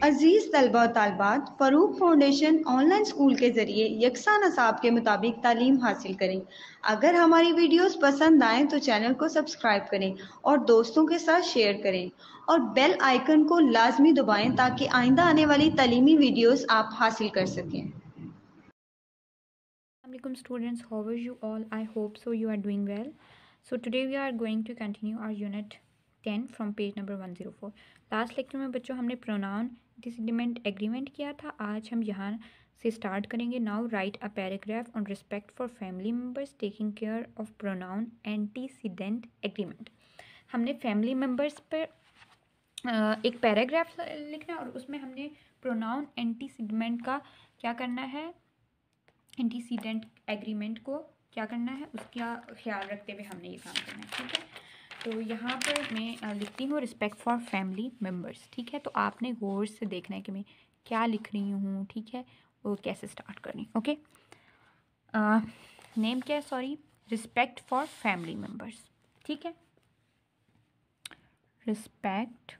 अजीज तलबा और तालबात, Farooq foundation online school के ज़रिए यकसा नसाब के मुताबिक तालीम हासिल करें। अगर हमारी वीडियोस पसंद आएँ तो चैनल को सब्सक्राइब करें और दोस्तों के साथ शेयर करें और बेल आइकन को लाजमी दबाएं ताकि आइंदा आने वाली तालीमी वीडियोस आप हासिल कर सकें। Assalamualaikum students, how are you all? I hope so you are doing well. So today we are going to continue our unit 10 from page number 104. Last lecture में बच्चों हमने प्रोनाउन डिसएग्रीमेंट एग्रीमेंट किया था। आज हम यहाँ से स्टार्ट करेंगे। Now right a paragraph on respect for family members taking care of pronoun antecedent agreement. हमने फैमिली मेम्बर्स पर एक पैराग्राफ लिखना है और उसमें हमने प्रोनाउन एंटीसीडेंट का क्या करना है, एंटीसीडेंट एग्रीमेंट को क्या करना है उसका ख्याल रखते हुए हमने ये काम करना है। ठीक है, तो यहाँ पर मैं लिखती हूँ रिस्पेक्ट फॉर फैमिली मेम्बर्स। ठीक है, तो आपने गौर से देखना है कि मैं क्या लिख रही हूँ। ठीक है, और कैसे स्टार्ट करनी। ओके, नेम क्या है, sorry, respect for family members. ठीक है, respect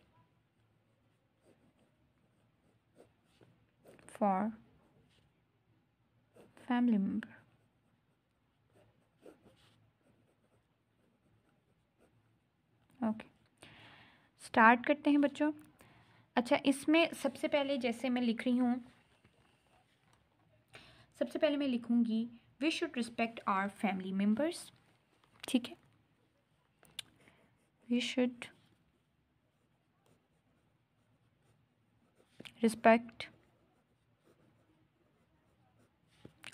for family member. Okay, start करते हैं बच्चों। अच्छा, इसमें सबसे पहले जैसे मैं लिख रही हूँ, सबसे पहले मैं लिखूँगी we should respect our family members. ठीक है, we should respect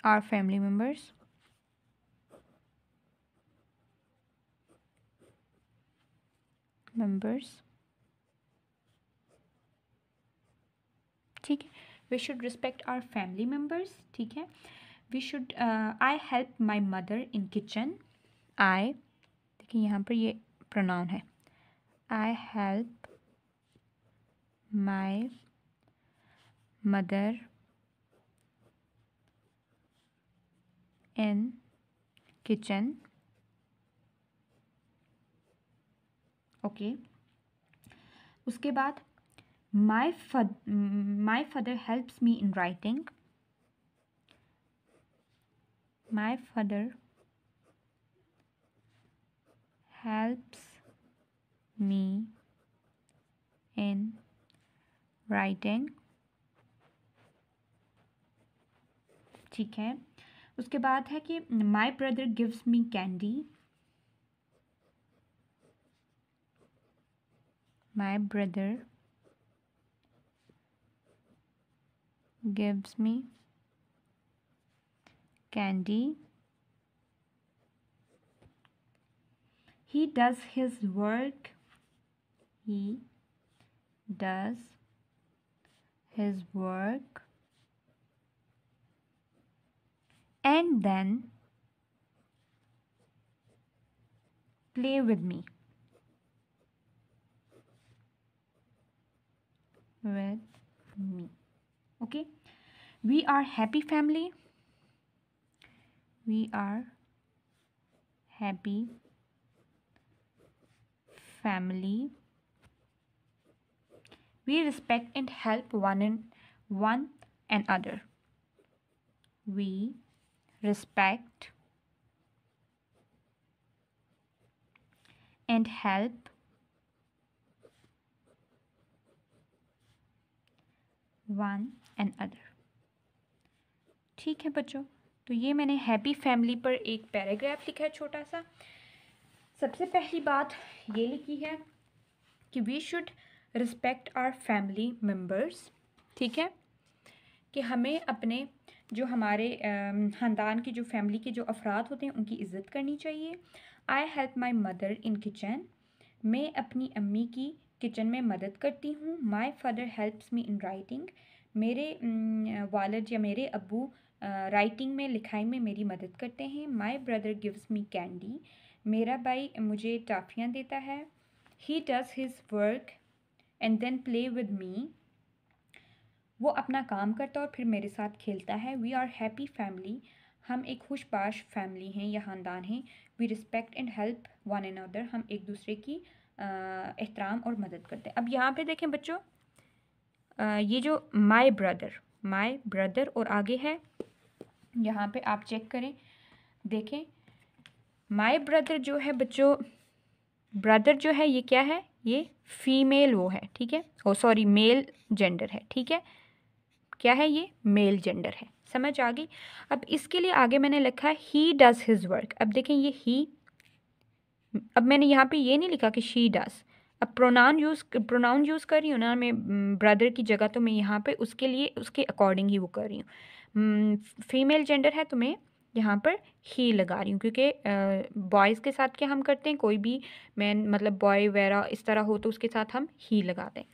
our family members. ठीक है, we should respect our family members. ठीक है, we should I help my mother in kitchen. I, देखिए यहाँ पर ये प्रोनाउन है, I help my mother in kitchen. Okay, उसके बाद my father helps me in writing. My father helps me in writing. ठीक है, उसके बाद है कि माई brother gives me candy. My brother gives me candy. He does his work. He does his work and then play with me. Okay, we are happy family. We are happy family. We respect and help one another. We respect and help one another. ठीक है बच्चों, तो ये मैंने happy family पर एक paragraph लिखा है छोटा सा। सबसे पहली बात ये लिखी है कि we should respect our family members. ठीक है, कि हमें अपने जो हमारे ख़ानदान की जो फैमिली के जो अफराद होते हैं उनकी इज़्ज़त करनी चाहिए। आई help my mother in kitchen. मैं अपनी अम्मी की किचन में मदद करती हूँ। माई father helps me in writing. मेरे वालिद या मेरे अब्बू राइटिंग में, लिखाई में मेरी मदद करते हैं। My brother gives me candy. मेरा भाई मुझे टॉफ़ियाँ देता है। He does his work and then play with me. वो अपना काम करता है और फिर मेरे साथ खेलता है। We are happy family. हम एक खुशबाश फैमिली हैं या ख़ानदान हैं। We respect and help one another. हम एक दूसरे की एहतराम और मदद करते हैं। अब यहाँ पे देखें बच्चों, ये जो माय ब्रदर और आगे है, यहाँ पे आप चेक करें, देखें माय ब्रदर जो है बच्चों, ब्रदर जो है ये क्या है, ये फीमेल वो है, ठीक है, ओ सॉरी मेल जेंडर है, ठीक है, क्या है ये, मेल जेंडर है, समझ आ गई। अब इसके लिए आगे मैंने लिखा है ही डज हिज वर्क। अब देखें ये ही, अब मैंने यहाँ पे ये नहीं लिखा कि शी डज। अब प्रोनाउन यूज़ कर रही हूँ ना मैं ब्रदर की जगह, तो मैं यहाँ पे उसके लिए उसके अकॉर्डिंग ही वो कर रही हूँ। फीमेल जेंडर है तो मैं यहाँ पर ही लगा रही हूँ, क्योंकि बॉयज़ के साथ क्या हम करते हैं, कोई भी मैन मतलब बॉय वगैरह इस तरह हो तो उसके साथ हम ही लगाते हैं।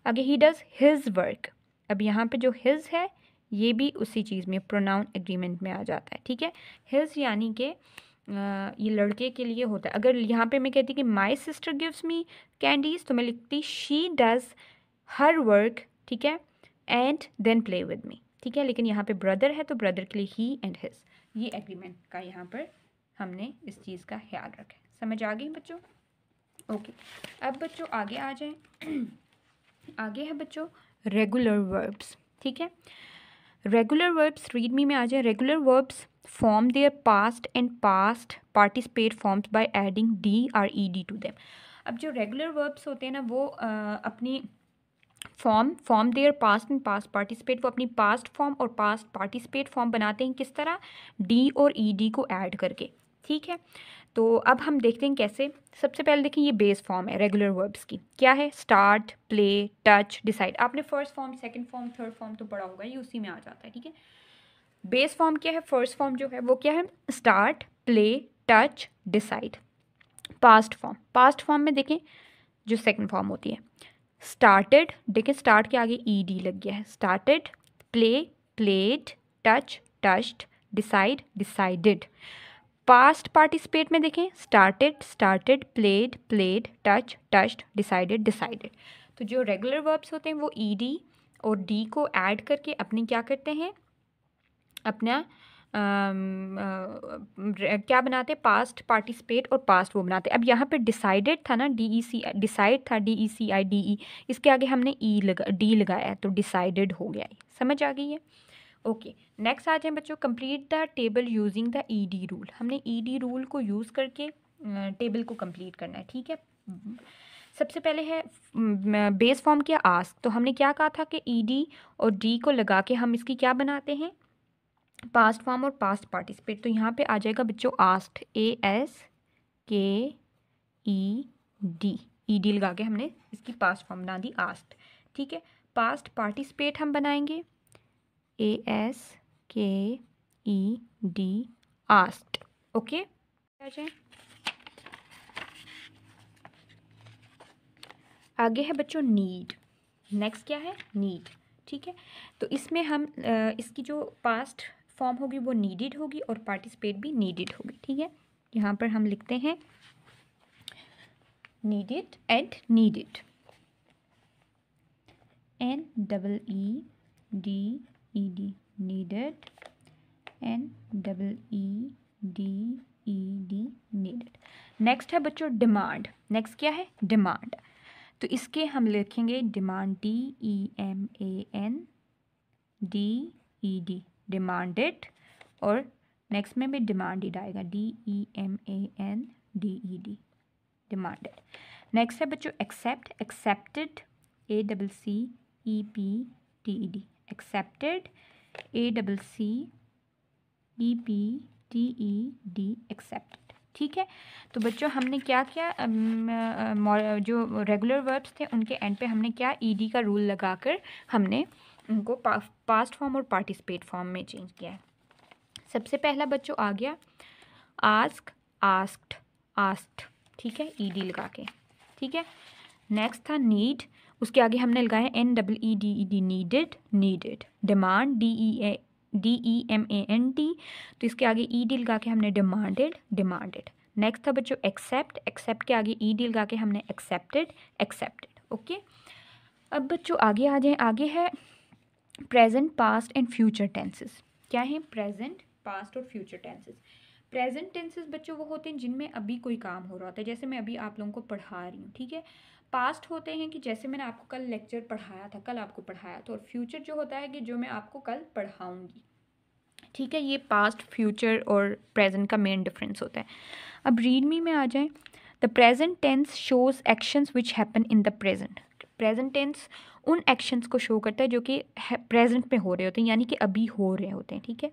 आगे ही डज़ हिज वर्क। अब यहाँ पे जो हिज है ये भी उसी चीज़ में प्रोनाउन एग्रीमेंट में आ जाता है, ठीक है। हिज यानी कि ये लड़के के लिए होता है। अगर यहाँ पे मैं कहती कि my sister gives me candies, तो मैं लिखती शी डज हर वर्क, ठीक है, and then play with me, ठीक है। लेकिन यहाँ पे ब्रदर है तो ब्रदर के लिए ही एंड हिज, ये एग्रीमेंट का यहाँ पर हमने इस चीज़ का ख्याल रखा है। समझ आ गई बच्चों? ओके, अब बच्चों आगे आ जाएं। आगे है बच्चों रेगुलर वर्ब्स, ठीक है। रेगुलर वर्ब्स रीड मी में आ जाए। Regular verbs form their past and past participate forms by adding D or E D to them. अब जो रेगुलर वर्ब्स होते हैं ना वो अपनी form their past and past participate, वो अपनी पास्ट फॉर्म और पास्ट पार्टिसिपेट फॉर्म बनाते हैं, किस तरह, डी और ई डी को ऐड करके, ठीक है। तो अब हम देखते हैं कैसे। सबसे पहले देखें ये बेस फॉर्म है रेगुलर वर्ब्स की, क्या है, स्टार्ट, प्ले, टच, डिसाइड। आपने first form, second form, third form तो पढ़ा होगा, ये उसी में आ जाता है, ठीक है। बेस फॉर्म क्या है, फर्स्ट फॉर्म जो है वो क्या है, start, play, touch, decide. Past form में देखें जो सेकंड फॉर्म होती है, स्टार्टेड, देखें स्टार्ट के आगे ई डी लग गया है, started, play, played, touch, touched, decide, decided. Past participate में देखें started, played, touch, touched, decided, decided. तो जो रेगुलर वर्ब्स होते हैं वो ई डी और डी को ऐड करके अपनी क्या करते हैं, अपना क्या बनाते हैं, पास्ट पार्टिसिपेट और पास्ट वो बनाते हैं। अब यहाँ पे डिसाइडेड था ना, डिसाइड था DECIDE, इसके आगे हमने डी लगाया है तो डिसाइडेड हो गया है। समझ आ गई है? ओके, नेक्स्ट आ जाए बच्चों, complete the table using the ED rule. हमने ED रूल को यूज़ करके टेबल को कंप्लीट करना है, ठीक है। सबसे पहले है बेस फॉर्म क्या, आस्क। तो हमने क्या कहा था कि ED और D को लगा के हम इसकी क्या बनाते हैं, पास्ट फॉर्म और पास्ट पार्टिसिपेट। तो यहाँ पे आ जाएगा बच्चों आस्क्ड, ASKED, ED लगा के हमने इसकी पास्ट फॉर्म बना दी आस्क्ड, ठीक है। पास्ट पार्टिसिपेट हम बनाएंगे ASKED, आस्क्ड, ओके। आगे है बच्चों नीड। नेक्स्ट क्या है, नीड, ठीक है। तो इसमें हम इसकी जो पास्ट फॉर्म होगी वो नीडेड होगी और पार्टिसिपेट भी नीडेड होगी, ठीक है। यहाँ पर हम लिखते हैं needed and needed, NEEDED, needed, NEEDED, needed. Next है बच्चों डिमांड। नेक्स्ट क्या है, डिमांड। तो इसके हम लिखेंगे डिमांड, DEMANDED, डिमांडेड, और नेक्स्ट में भी डिमांडेड आएगा, DEMANDED, डिमांडेड। नेक्स्ट है बच्चों accept, accepted, ACCEPTED, accepted, ACCEPTED, accepted, ठीक है। तो बच्चों हमने क्या किया, जो रेगुलर वर्ब्स थे उनके एंड पे हमने क्या, ED का रूल लगाकर हमने उनको पास्ट फॉर्म और पार्टिसिपेट फॉर्म में चेंज किया है। सबसे पहला बच्चों आ गया आस्क, आस्क्ड, आस्क्ड, ठीक है, ED लगा के, ठीक है। नेक्स्ट था नीड, उसके आगे हमने लगाया NEEDED, needed, needed. Demand, DEMAND, तो इसके आगे ED लगा के हमने डिमांडेड, डिमांडेड। नेक्स्ट था बच्चों एक्सेप्ट, एक्सेप्ट के आगे ED लगा के हमने एक्सेप्टेड, एक्सेप्टेड, ओके। अब बच्चों आगे आ जाएं, आगे है present, past and future tenses. क्या है, प्रेजेंट, पास्ट और फ्यूचर टेंसेस। प्रेजेंट टेंसेस बच्चों वो होते हैं जिनमें अभी कोई काम हो रहा होता है, जैसे मैं अभी आप लोगों को पढ़ा रही हूँ, ठीक है। पास्ट होते हैं कि जैसे मैंने आपको कल लेक्चर पढ़ाया था, कल आपको पढ़ाया था, और फ्यूचर जो होता है कि जो मैं आपको कल पढ़ाऊँगी, ठीक है। ये पास्ट, फ्यूचर और प्रेजेंट का मेन डिफरेंस होता है। अब रीड मी में आ जाएं। The present tense shows actions which happen in the present. Present tense उन एक्शंस को शो करता है जो कि प्रेजेंट में हो रहे होते हैं, यानी कि अभी हो रहे होते हैं, ठीक है।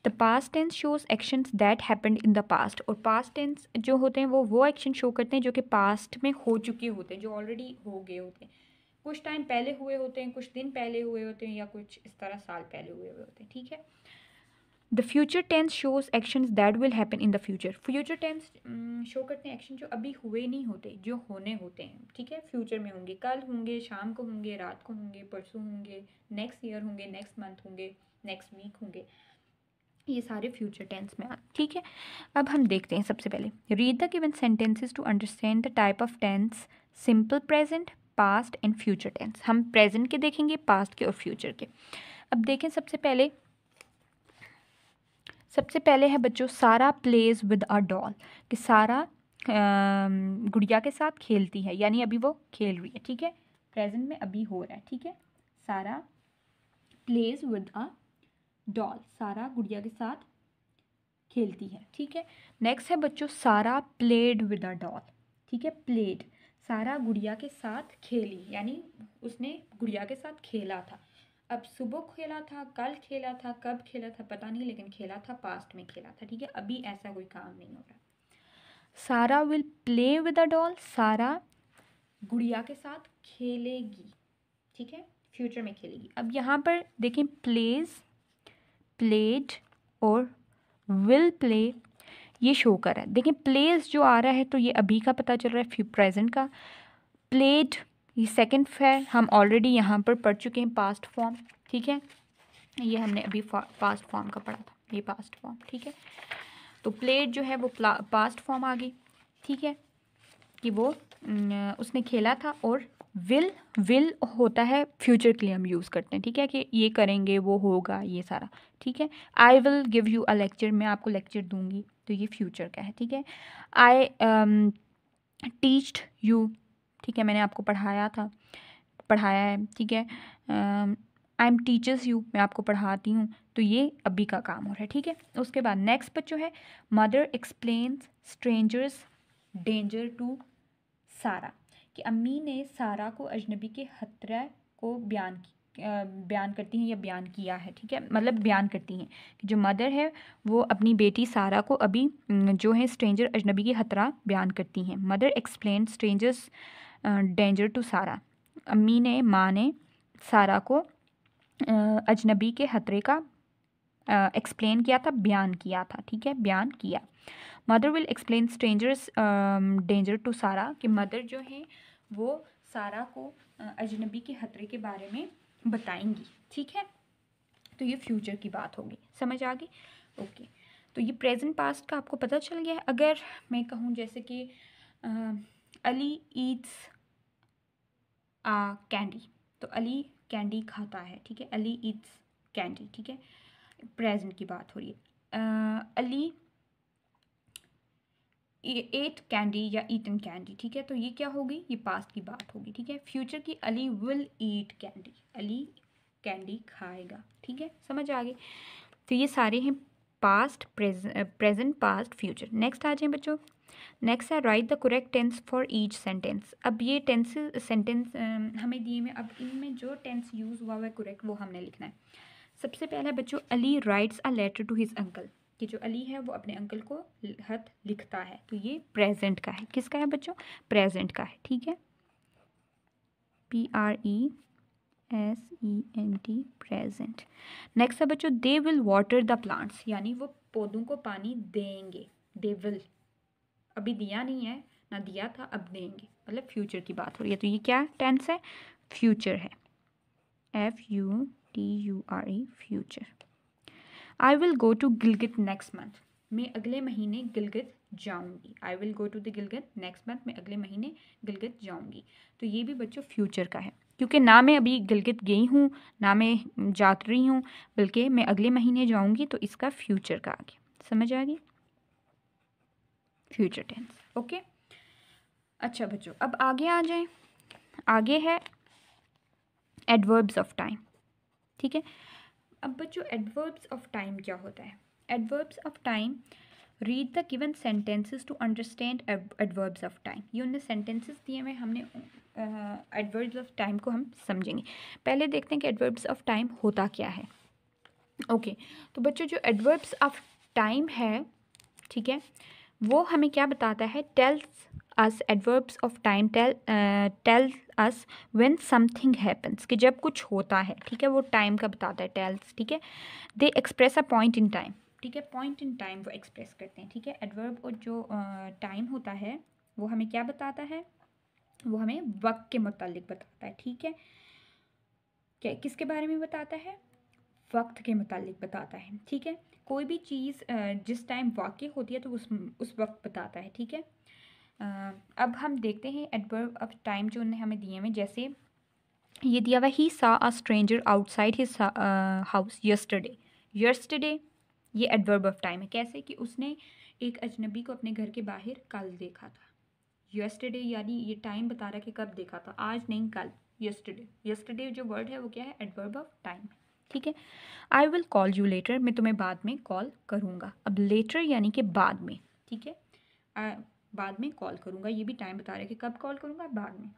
The past tense shows actions that happened in the past. और पास्ट टेंस जो होते हैं वो एक्शन शो करते हैं जो कि पास्ट में हो चुके होते हैं, जो ऑलरेडी हो गए होते हैं, कुछ टाइम पहले हुए होते हैं, कुछ दिन पहले हुए होते हैं, या कुछ इस तरह साल पहले हुए होते हैं, ठीक है। The future tense shows actions that will happen in the future. Future tense show करते हैं एक्शन जो अभी हुए नहीं होते, जो होने होते हैं, ठीक है, फ्यूचर में होंगे, कल होंगे, शाम को होंगे, रात को होंगे, परसों होंगे, नेक्स्ट ईयर होंगे, नेक्स्ट मंथ होंगे, नेक्स्ट वीक होंगे, ये सारे फ्यूचर टेंस में आते, ठीक है। अब हम देखते हैं सबसे पहले, read the given sentences to understand the type of tense, simple present, past and future tense. हम प्रेजेंट के देखेंगे, पास्ट के और फ्यूचर के। अब देखें सबसे पहले है बच्चों सारा प्लेज विद अ डॉल, कि सारा गुड़िया के साथ खेलती है, यानी अभी वो खेल रही है, ठीक है, प्रेजेंट में अभी हो रहा है, ठीक है। सारा प्लेज विद अ डॉल, सारा गुड़िया के साथ खेलती है, ठीक है। नेक्स्ट है बच्चों सारा प्लेड विद अ डॉल, ठीक है, प्लेड, सारा गुड़िया के साथ खेली, यानी उसने गुड़िया के साथ खेला था। अब सुबह खेला था, कल खेला था, कब खेला था पता नहीं, लेकिन खेला था, पास्ट में खेला था, ठीक है, अभी ऐसा कोई काम नहीं हो रहा। सारा will play with a doll, सारा गुड़िया के साथ खेलेगी, ठीक है, फ्यूचर में खेलेगी। अब यहाँ पर देखें प्लेज, प्लेड और विल प्ले ये शो कर रहा है। देखें प्लेज जो आ रहा है तो ये अभी का पता चल रहा है, प्रेजेंट का। प्लेड ये सेकंड है, हम ऑलरेडी यहाँ पर पढ़ चुके हैं, पास्ट फॉर्म, ठीक है, ये हमने अभी पास्ट फॉर्म का पढ़ा था, ये पास्ट फॉर्म, ठीक है। तो प्लेड जो है वो पास्ट फॉर्म आ गई, ठीक है, कि वो उसने खेला था। और विल होता है फ्यूचर के लिए हम यूज़ करते हैं, ठीक है, कि ये करेंगे, वो होगा, ये सारा, ठीक है। I will give you a lecture, मैं आपको लेक्चर दूंगी, तो ये फ्यूचर का है, ठीक है। आई टीच्ड यू, ठीक है, मैंने आपको पढ़ाया है, ठीक है। आई एम टीचर्स यू, मैं आपको पढ़ाती हूँ, तो ये अभी का काम हो रहा है, ठीक है। उसके बाद नेक्स्ट बच्चों है mother explains strangers danger to Sara, कि अम्मी ने सारा को अजनबी के खतरे को बयान करती हैं या बयान किया है, ठीक है, मतलब बयान करती हैं कि जो मदर है वो अपनी बेटी सारा को अभी जो है स्ट्रेंजर अजनबी की खतरा बयान करती हैं। Mother explain strangers danger to Sara, अम्मी ने, माँ ने सारा को अजनबी के खतरे का एक्सप्लेन किया था, बयान किया था, ठीक है, बयान किया। Mother will explain strangers danger to Sara, कि मदर जो है वो सारा को अजनबी के खतरे के बारे में बताएंगी, ठीक है। तो ये फ्यूचर की बात होगी, समझ आ गई, ओके। तो ये प्रेजेंट पास्ट का आपको पता चल गया है। अगर मैं कहूँ जैसे कि अली ईट्स कैंडी, तो अली कैंडी खाता है, ठीक है, अली ईट्स कैंडी, ठीक है, प्रेजेंट की बात हो रही है। अली एट कैंडी या ईटन कैंडी, ठीक है, तो ये क्या होगी, ये पास्ट की बात होगी, ठीक है। फ्यूचर की Ali will eat candy, Ali candy खाएगा, ठीक है, समझ आ गई। तो ये सारे हैं past, present, past, future. Next आ जाए बच्चों, नेक्स्ट है write the correct tense for each sentence. अब ये सेंटेंस हमें दिए में, अब इनमें जो टेंस यूज़ हुआ है करेक्ट वो हमने लिखना है। सबसे पहला बच्चों, Ali writes a letter to his uncle, कि जो अली है वो अपने अंकल को खत लिखता है, तो ये प्रेजेंट का है, किसका है बच्चों, प्रेजेंट का है, ठीक है, PRESENT, प्रेजेंट। नेक्स्ट है बच्चों they will water the plants, यानी वो पौधों को पानी देंगे, दे विल, अभी दिया नहीं है ना, दिया था, अब देंगे, मतलब फ्यूचर की बात हो रही है, तो ये क्या टेंस है, फ्यूचर है, FUTURE, future. I will go to Gilgit next month, मैं अगले महीने गिलगित जाऊंगी, I will go to the Gilgit next month, मैं अगले महीने गिलगित जाऊंगी, तो ये भी बच्चों फ्यूचर का है, क्योंकि ना मैं अभी गिलगित गई हूँ, ना मैं जा रही हूँ, बल्कि मैं अगले महीने जाऊंगी, तो इसका फ्यूचर का आ गया, समझ आ गई, फ्यूचर टेंस, ओके। अच्छा बच्चों, अब आगे आ जाएं। आगे है एडवर्ब्स ऑफ टाइम। ठीक है, अब बच्चों एडवर्ब्स ऑफ टाइम क्या होता है? Adverbs of time, read the given sentences to understand adverbs of time. ये उनने सेंटेंसेस दिए हुए, हमने एडवर्ब्स ऑफ टाइम को हम समझेंगे। पहले देखते हैं कि एडवर्ब्स ऑफ टाइम होता क्या है। ओके, तो बच्चों जो एडवर्ब्स ऑफ टाइम है, ठीक है, वो हमें क्या बताता है? Tells us, adverbs of time tells us when something happens, कि जब कुछ होता है, ठीक है, वो टाइम का बताता है, टेल्स, ठीक है। They express a point in time, ठीक है, पॉइंट इन टाइम वो एक्सप्रेस करते हैं, ठीक है। एडवर्ब और जो टाइम होता है वो हमें क्या बताता है? वो हमें वक्त के मुतालिक बताता है, ठीक है। क्या किसके बारे में बताता है? वक्त के मुतालिक बताता है, ठीक है। कोई भी चीज़ जिस टाइम वाक़ई होती है तो उस वक्त बताता है, ठीक है। अब हम देखते हैं एडवर्ब ऑफ टाइम जो उन्होंने हमें दिए हैं। जैसे ये दिया हुआ, ही सा a stranger outside his house yesterday. Yesterday ये एडवर्ब ऑफ टाइम है। कैसे? कि उसने एक अजनबी को अपने घर के बाहर कल देखा था। यस्टरडे यानी ये टाइम बता रहा है कि कब देखा था, आज नहीं कल, यस्टरडे। यस्टरडे जो वर्ड है वो क्या है? एडवर्ब ऑफ टाइम, ठीक है। I will call you later, मैं तुम्हें बाद में कॉल करूँगा। अब लेटर यानी कि बाद में, ठीक है, बाद में कॉल करूँगा, ये भी टाइम बता रहा है कि कब कॉल करूँगा, बाद में,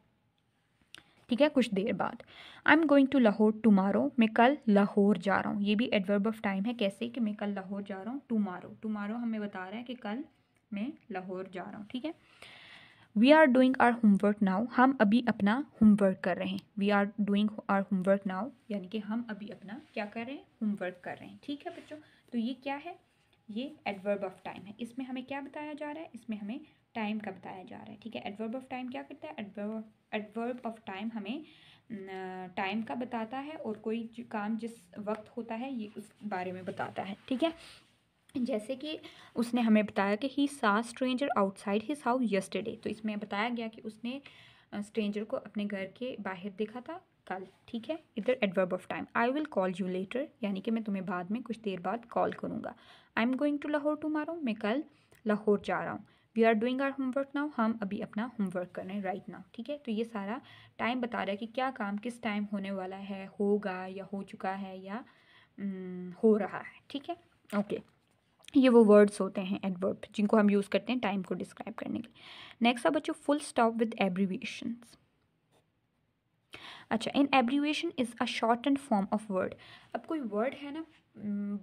ठीक है, कुछ देर बाद। I am going to Lahore tomorrow, मैं कल लाहौर जा रहा हूँ, ये भी एडवर्ब ऑफ टाइम है। कैसे? कि मैं कल लाहौर जा रहा हूँ। टुमारो, टुमारो हमें बता रहा है कि कल मैं लाहौर जा रहा हूँ, ठीक है। We are doing our homework now, हम अभी अपना होमवर्क कर रहे हैं। We are doing our homework now यानी कि हम अभी अपना क्या कर रहे हैं? होमवर्क कर रहे हैं, ठीक है बच्चों। तो ये क्या है? ये एडवर्ब ऑफ टाइम है। इसमें हमें क्या बताया जा रहा है? इसमें हमें टाइम का बताया जा रहा है, ठीक है। एडवर्ब ऑफ टाइम क्या करता है? एडवर्ब ऑफ टाइम हमें टाइम का बताता है और कोई काम जिस वक्त होता है ये उस बारे में बताता है, ठीक है। जैसे कि उसने हमें बताया कि ही सा stranger outside his house yesterday, तो इसमें बताया गया कि उसने स्ट्रेंजर को अपने घर के बाहर देखा था कल, ठीक है। इधर adverb of time. I will call you later यानी कि मैं तुम्हें बाद में कुछ देर बाद कॉल करूँगा। I am going to Lahore tomorrow, मैं कल लाहौर जा रहा हूँ। We are doing our homework now, हम अभी अपना होमवर्क कर रहे हैं राइट नाउ, ठीक है। तो ये सारा टाइम बता रहा है कि क्या काम किस टाइम होने वाला है, होगा या हो चुका है या हो रहा है, ठीक है। ओके, ये वो वर्ड्स होते हैं एडवर्ब जिनको हम यूज़ करते हैं टाइम को डिस्क्राइब करने के लिए। नेक्स्ट है बच्चों फुल स्टॉप विद एब्रीविएशंस। अच्छा, an abbreviation is a short and form of word. अब कोई वर्ड है ना,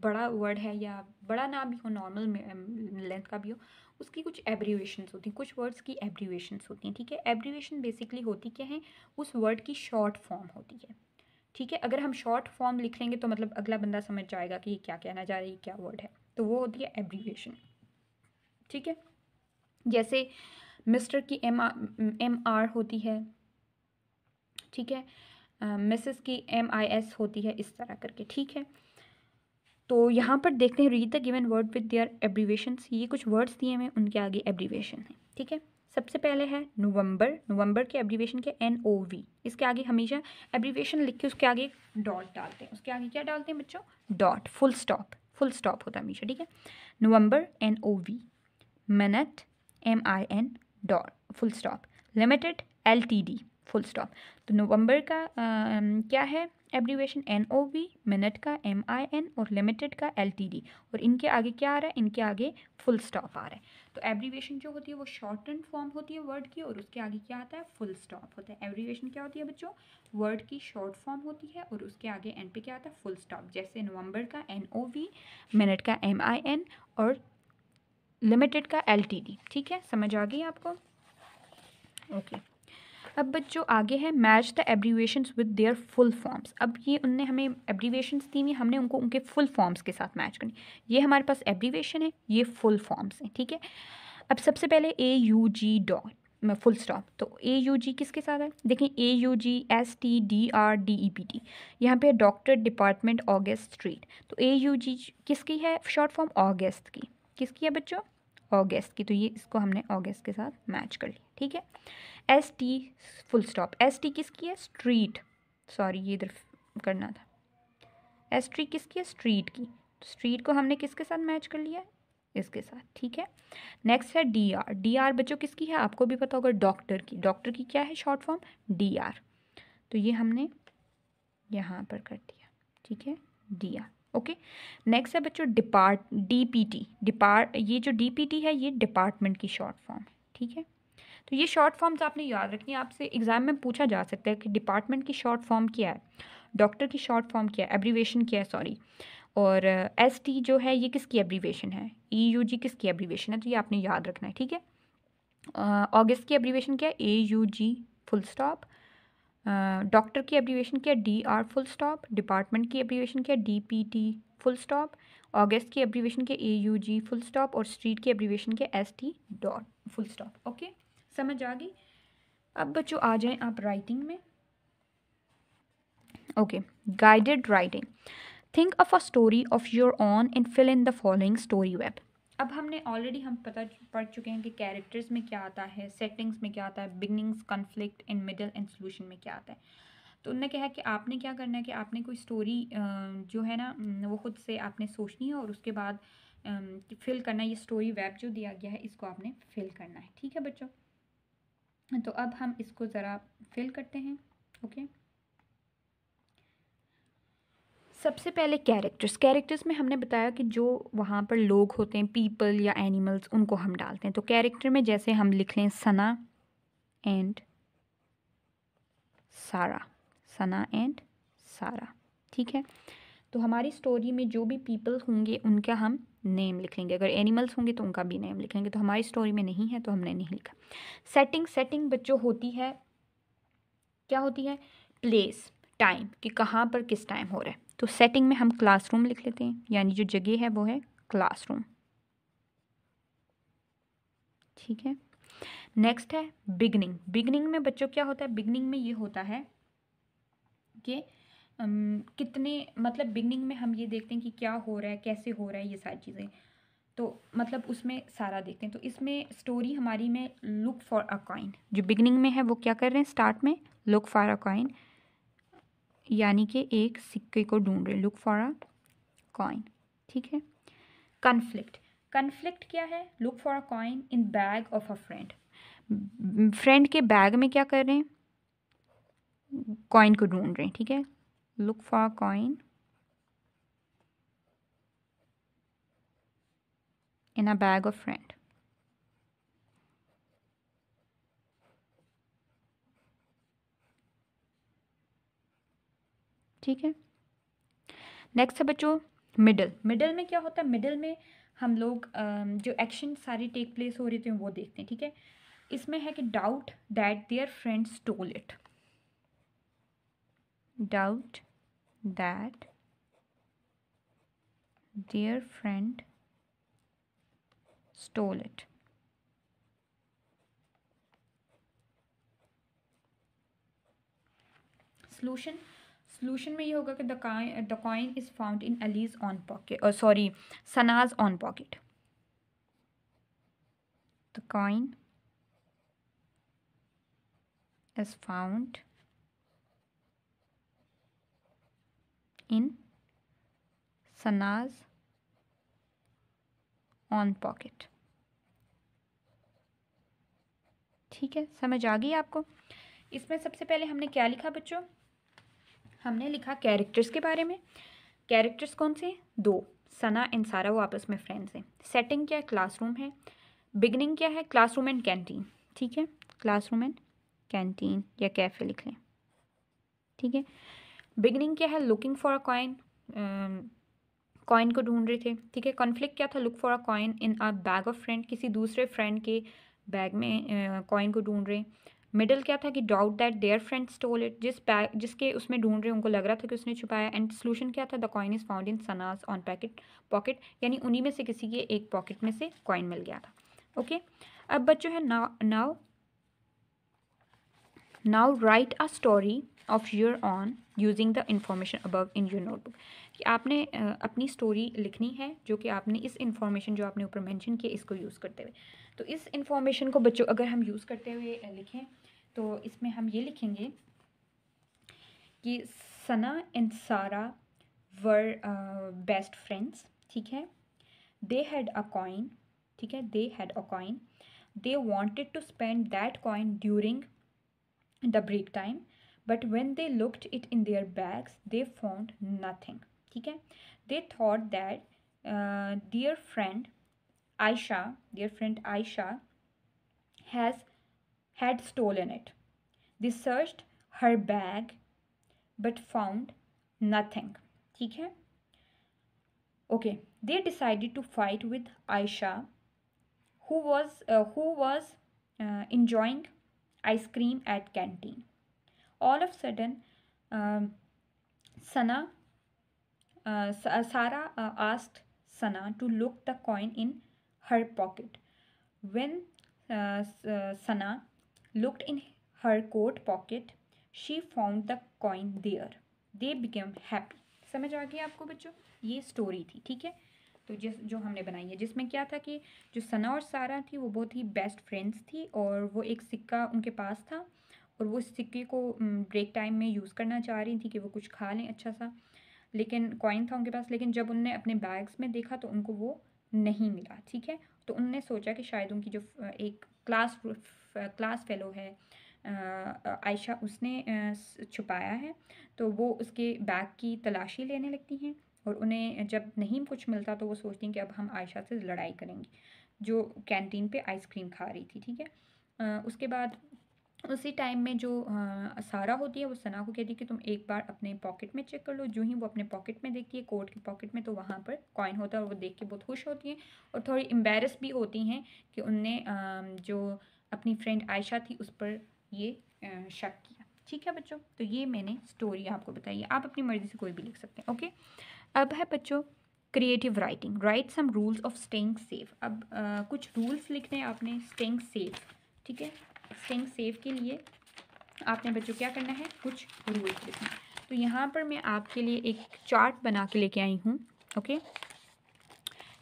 बड़ा वर्ड है या बड़ा ना भी हो, नॉर्मल लेंथ का भी हो, उसकी कुछ एब्रीविएशंस होती हैं, कुछ वर्ड्स की एब्रीविएशंस होती हैं, ठीक है। एब्रीविएशन बेसिकली होती क्या है? उस वर्ड की शॉर्ट फॉर्म होती है, ठीक है। अगर हम शॉर्ट फॉर्म लिख लेंगे तो मतलब अगला बंदा समझ जाएगा कि ये क्या कहना चाह रहा है, ये क्या वर्ड है, तो वो होती है एब्रीविएशन, ठीक है। जैसे मिस्टर की MR होती है, ठीक है। मिसेस की MIS होती है, इस तरह करके, ठीक है। तो यहाँ पर देखते हैं, read the given word with their abbreviations. ये कुछ वर्ड्स दिए हैं, उनके आगे एब्रीविएशन है, ठीक है। सबसे पहले है नवंबर। नवंबर के एब्रीविएशन के NOV। इसके आगे हमेशा एब्रीविएशन लिख के उसके आगे डॉट डालते हैं। उसके आगे क्या डालते हैं बच्चों? Dot, full stop, full stop होता है हमेशा, ठीक है। नवंबर NOV, minute MIN dot, full stop, limited LTD, full stop. तो नवंबर का क्या है एब्रीविएशन? NOV, मिनट का MIN और लिमिटेड का LTD, और इनके आगे क्या आ रहा है? इनके आगे फुल स्टॉप आ रहा है। तो एब्रीविएशन जो होती है वो शॉर्ट एंड फॉर्म होती है वर्ड की, और उसके आगे क्या आता है? फुल स्टॉप होता है। एब्रीविएशन क्या होती है बच्चों? वर्ड की शॉर्ट फॉर्म होती है और उसके आगे एंड पे क्या आता है? Full stop. जैसे नवंबर का NOV, मिनट का MIN और लिमिटेड का LTD, ठीक है। समझ आ गई आपको? ओके, अब बच्चों आगे है match the abbreviations with their full forms. अब ये उनने हमें एब्रीविएशंस दी हुई, हमने उनको उनके फुल फॉर्म्स के साथ मैच करनी। ये हमारे पास एब्रीविएशन है, ये फुल फॉर्म्स हैं, ठीक है। अब सबसे पहले AUG डॉट फुल स्टॉप। तो AUG किसके साथ है? देखें, AUG STDRDEPT, यहाँ पे डॉक्टर, डिपार्टमेंट, ऑगस्ट, स्ट्रीट। तो AUG किसकी है शॉर्ट फॉर्म? ऑगस्ट की। किसकी है बच्चों? ऑगस्ट की। तो ये इसको हमने ऑगस्ट के साथ मैच कर लिया, ठीक है। ST फुल स्टॉप, ST किसकी है? स्ट्रीट, सॉरी ये इधर करना था। ST किसकी है? स्ट्रीट की। स्ट्रीट को हमने किसके साथ मैच कर लिया? इसके साथ, ठीक है। नेक्स्ट है DR। DR बच्चों किसकी है, आपको भी पता होगा, डॉक्टर की। डॉक्टर की क्या है शॉर्ट फॉर्म, DR। तो ये हमने यहाँ पर कर दिया, ठीक है, DR। ओके। नेक्स्ट है बच्चों DPT। ये जो DPT है ये डिपार्टमेंट की शॉर्ट फॉर्म है, ठीक है। तो ये शॉर्ट फॉर्म्स आपने याद रखनी है, आपसे एग्जाम में पूछा जा सकता है कि डिपार्टमेंट की शॉर्ट फॉर्म क्या है, डॉक्टर की शॉर्ट फॉर्म क्या है, एब्रीवेशन क्या है, सॉरी, और ST जो है ये किसकी एब्रीवेशन है, EUG किसकी एब्रीवेशन है, तो ये आपने याद रखना है, ठीक है। ऑगस्ट की एब्रीवेशन क्या है, AUG फुल स्टॉप। डॉक्टर की एब्रीवेशन क्या है, DR फुल स्टॉप। डिपार्टमेंट की एब्रीवेशन क्या है, DPT फुल स्टॉप। ऑगस्ट की एब्रीवेशन क्या है, AUG फुल स्टॉप। और स्ट्रीट की एब्रीवेशन क्या है, ST dot full stop. Okay, समझ आ गई। अब बच्चों आ जाएं आप राइटिंग में। Okay, guided writing. Think of a story of your own and fill in the following story web. अब हमने ऑलरेडी हम पढ़ चुके हैं कि कैरेक्टर्स में क्या आता है, सेटिंग्स में क्या आता है, beginnings, conflict, in middle and solution में क्या आता है। तो उन्होंने कहा कि आपने क्या करना है कि आपने कोई स्टोरी जो है ना वो खुद से आपने सोचनी है और उसके बाद फिल करना है। ये स्टोरी वेब जो दिया गया है इसको आपने फिल करना है, ठीक है बच्चों। तो अब हम इसको ज़रा फिल करते हैं। ओके, सबसे पहले कैरेक्टर्स में हमने बताया कि जो वहाँ पर लोग होते हैं, पीपल या एनिमल्स, उनको हम डालते हैं। तो कैरेक्टर में जैसे हम लिख लें सना एंड सारा, ठीक है। तो हमारी स्टोरी में जो भी पीपल होंगे उनका हम नेम लिख लेंगे, अगर एनिमल्स होंगे तो उनका भी नेम लिख लेंगे। तो हमारी स्टोरी में नहीं है तो हमने नहीं लिखा। सेटिंग बच्चों होती है, क्या होती है, प्लेस, टाइम, कि कहाँ पर किस टाइम हो रहा है। तो सेटिंग में हम क्लासरूम लिख लेते हैं, यानी जो जगह है वो है क्लासरूम, ठीक है। नेक्स्ट है बिगनिंग में बच्चों क्या होता है, बिगनिंग में ये होता है कि कितने, मतलब बिगनिंग में हम ये देखते हैं कि क्या हो रहा है, कैसे हो रहा है, ये सारी चीज़ें। तो मतलब उसमें सारा देखते हैं। तो इसमें स्टोरी हमारी में लुक फॉर अ कॉइन, जो बिगनिंग में है वो क्या कर रहे हैं, स्टार्ट में लुक फॉर अ कॉइन, यानी कि एक सिक्के को ढूंढ रहे, लुक फॉर अ कॉइन, ठीक है। कन्फ्लिक्ट क्या है, look for a coin in bag of a friend के बैग में क्या कर रहे हैं, कॉइन को ढूंढ रहे हैं, ठीक है। Look for coin in a bag of friend, ठीक है। नेक्स्ट है बच्चों मिडल में क्या होता है, मिडल में हम लोग जो एक्शन सारी टेक प्लेस हो रही थी वो देखते हैं, ठीक है। इसमें है कि doubt that their friend stole it, doubt that their friend stole it, solution में ये होगा कि the coin is found in Ali's own pocket, और sorry, Sana's own pocket. The coin is found in Sana's own pocket, ठीक है। समझ आ गई आपको। इसमें सबसे पहले हमने क्या लिखा बच्चों, हमने लिखा कैरेक्टर्स के बारे में। कैरेक्टर्स कौन से, दो, सना एंड सारा, वो आपस में फ्रेंड्स हैं। सेटिंग क्या है, क्लासरूम है। बिगनिंग क्या है, क्लासरूम एंड कैंटीन, ठीक है, क्लासरूम एंड कैंटीन या कैफे लिख लें, ठीक है। बिगनिंग क्या है, looking for a coin, coin को ढूंढ रहे थे, ठीक है। कॉन्फ्लिक्ट क्या था, look for a coin in a bag of friend, किसी दूसरे फ्रेंड के बैग में कॉइन को ढूंढ रहे। मिडल क्या था कि doubt that their friend stole it, जिसके उसमें ढूंढ रहे उनको लग रहा था कि उसने छुपाया। एंड सोल्यूशन क्या था, the coin is found in Sana's own pocket, यानी उन्हीं में से किसी के एक पॉकेट में से कॉइन मिल गया था। ओके, अब बच्चों है now right a story of your on using the information above in your notebook, कि आपने अपनी स्टोरी लिखनी है जो कि आपने इस इंफॉर्मेशन जो आपने ऊपर मेंशन किया इसको यूज़ करते हुए। तो इस इंफॉर्मेशन को बच्चों अगर हम यूज़ करते हुए लिखें तो इसमें हम ये लिखेंगे कि सना एंड सारा वर बेस्ट फ्रेंड्स, ठीक है। दे हैड अ कॉइन, ठीक है, they had a coin, they wanted to spend that coin during the break time, but when they looked it in their bags they found nothing, ठीक है। They thought that dear friend Aisha has had stolen it. They searched her bag but found nothing, ठीक है। Okay, they decided to fight with Aisha, who was enjoying ice cream at canteen. All of a sudden, um, Sana Sarah asked Sana to look the coin in her pocket. When Sana looked in her coat pocket, she found the coin there. They became happy. समझ आ गया आपको बच्चों? ये story थी, ठीक है। तो जो हमने बनाई है, जिसमें क्या था कि जो सना और सारा थी वो बहुत ही बेस्ट फ्रेंड्स थी, और वो एक सिक्का उनके पास था, और वो सिक्के को ब्रेक टाइम में यूज़ करना चाह रही थी कि वो कुछ खा लें अच्छा सा, लेकिन कॉइन था उनके पास, लेकिन जब उनने अपने बैग्स में देखा तो उनको वो नहीं मिला, ठीक है। तो उनने सोचा कि शायद उनकी जो एक क्लास फेलो है आयशा, उसने छुपाया है, तो वो उसके बैग की तलाशी लेने लगती हैं, और उन्हें जब नहीं कुछ मिलता तो वो सोचती हैं कि अब हम आयशा से लड़ाई करेंगी, जो कैंटीन पे आइसक्रीम खा रही थी, ठीक है। उसके बाद उसी टाइम में जो सारा होती है वो सना को कहती है कि तुम एक बार अपने पॉकेट में चेक कर लो। जो ही वो अपने पॉकेट में देखती है, कोट के पॉकेट में, तो वहाँ पर कॉइन होता है, और वो देख के बहुत खुश होती हैं, और थोड़ी एम्बेरस भी होती हैं कि उनने जो अपनी फ्रेंड आयशा थी उस पर ये शक किया, ठीक है बच्चों। तो ये मैंने स्टोरी आपको बताई है, आप अपनी मर्ज़ी से कोई भी लिख सकते हैं। ओके, अब है बच्चों creative writing. Write some rules of staying safe. अब कुछ रूल्स लिखने हैं आपने स्टेइंग सेफ, ठीक है। स्टेइंग सेफ के लिए आपने बच्चों क्या करना है, कुछ रूल्स लिखना है। तो यहाँ पर मैं आपके लिए एक चार्ट बना के लेके आई हूँ, ओके,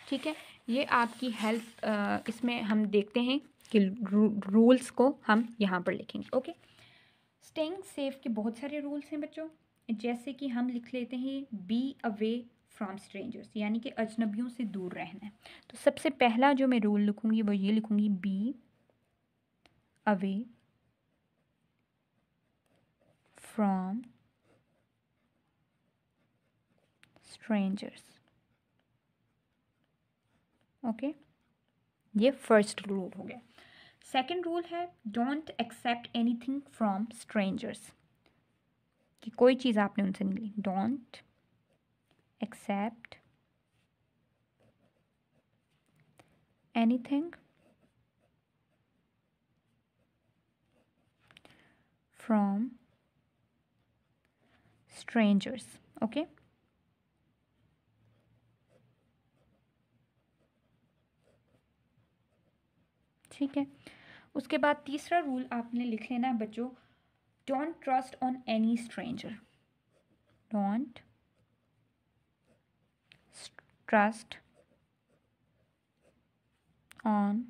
ठीक है। ये आपकी हेल्प, इसमें हम देखते हैं कि रूल्स को हम यहाँ पर लिखेंगे, ओके। स्टेइंग सेफ के बहुत सारे रूल्स हैं बच्चों, जैसे कि हम लिख लेते हैं बी अवे फ्रॉम स्ट्रेंजर्स, यानी कि अजनबियों से दूर रहना है। तो सबसे पहला जो मैं रूल लिखूँगी वो ये लिखूँगी, be away from strangers, okay. ये फर्स्ट रूल हो गया। सेकंड रूल है don't accept anything from strangers, कि कोई चीज़ आपने उनसे नहीं ली। Don't accept anything from strangers, okay. ठीक है, उसके बाद तीसरा रूल आपने लिख लेना है बच्चों, don't trust on any stranger. Don't trust on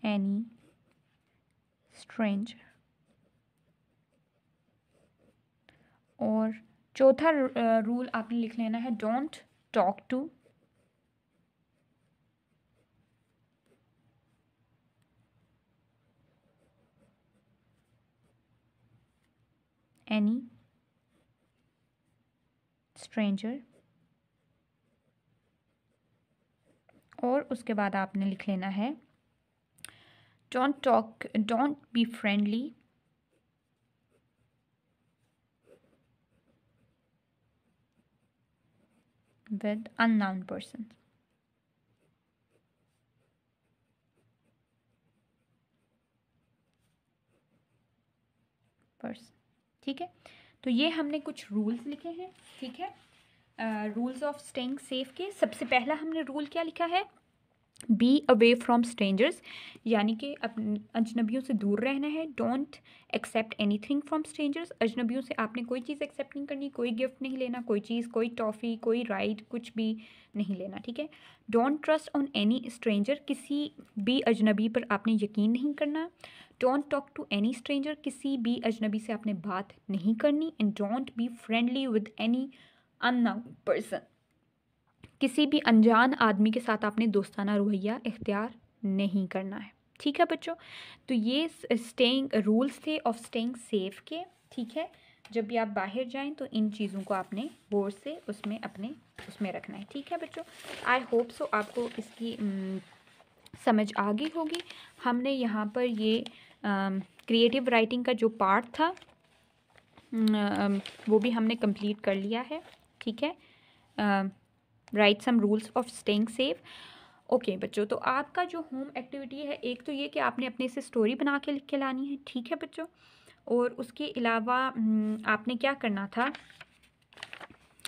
any stranger. और चौथा रूल आपने लिख लेना है, don't talk to any stranger. और उसके बाद आपने लिख लेना है, don't be friendly with unknown person. ठीक है, तो ये हमने कुछ रूल्स लिखे हैं, ठीक है। रूल्स ऑफ स्टेइंग सेफ के सबसे पहला हमने रूल क्या लिखा है, बी अवे फ्रॉम स्ट्रेंजर्स, यानी कि अजनबियों से दूर रहना है। Don't accept anything from strangers, अजनबियों से आपने कोई चीज़ एक्सेप्ट नहीं करनी, कोई गिफ्ट नहीं लेना, कोई चीज़, कोई टॉफ़ी, कोई राइड, कुछ भी नहीं लेना, ठीक है। Don't trust on any stranger, किसी भी अजनबी पर आपने यकीन नहीं करना। Don't talk to any stranger, किसी भी अजनबी से आपने बात नहीं करनी। And don't be friendly with any unknown person, किसी भी अनजान आदमी के साथ आपने दोस्ताना रवैया इख्तियार नहीं करना है। ठीक है बच्चों, तो ये स्टेइंग रूल्स थे ऑफ स्टेइंग सेफ के। ठीक है, जब भी आप बाहर जाएं तो इन चीज़ों को आपने गौर से उसमें अपने उसमें रखना है। ठीक है बच्चों, आई होप सो आपको इसकी समझ आ गई होगी। हमने यहाँ पर ये क्रिएटिव राइटिंग का जो पार्ट था वो भी हमने कंप्लीट कर लिया है। ठीक है, write some rules of staying safe. Okay बच्चों, तो आपका जो होम एक्टिविटी है, एक तो ये कि आपने अपने से स्टोरी बना के लिख के लानी है। ठीक है बच्चों, और उसके अलावा आपने क्या करना था,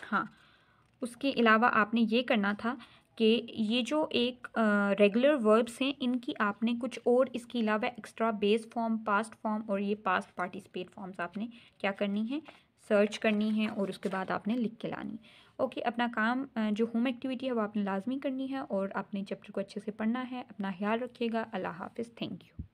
हाँ उसके अलावा आपने ये करना था कि ये जो एक रेगुलर वर्ब्स हैं इनकी आपने कुछ और इसके अलावा extra base form, past form और ये पास्ट पार्टिसिपेट फॉर्म्स आपने क्या करनी है, सर्च करनी है और उसके बाद आपने लिख के लानी। ओके, अपना काम जो होम एक्टिविटी है वो आपने लाजमी करनी है और आपने चैप्टर को अच्छे से पढ़ना है। अपना ख्याल रखिएगा। अल्लाह हाफिज़। Thank you.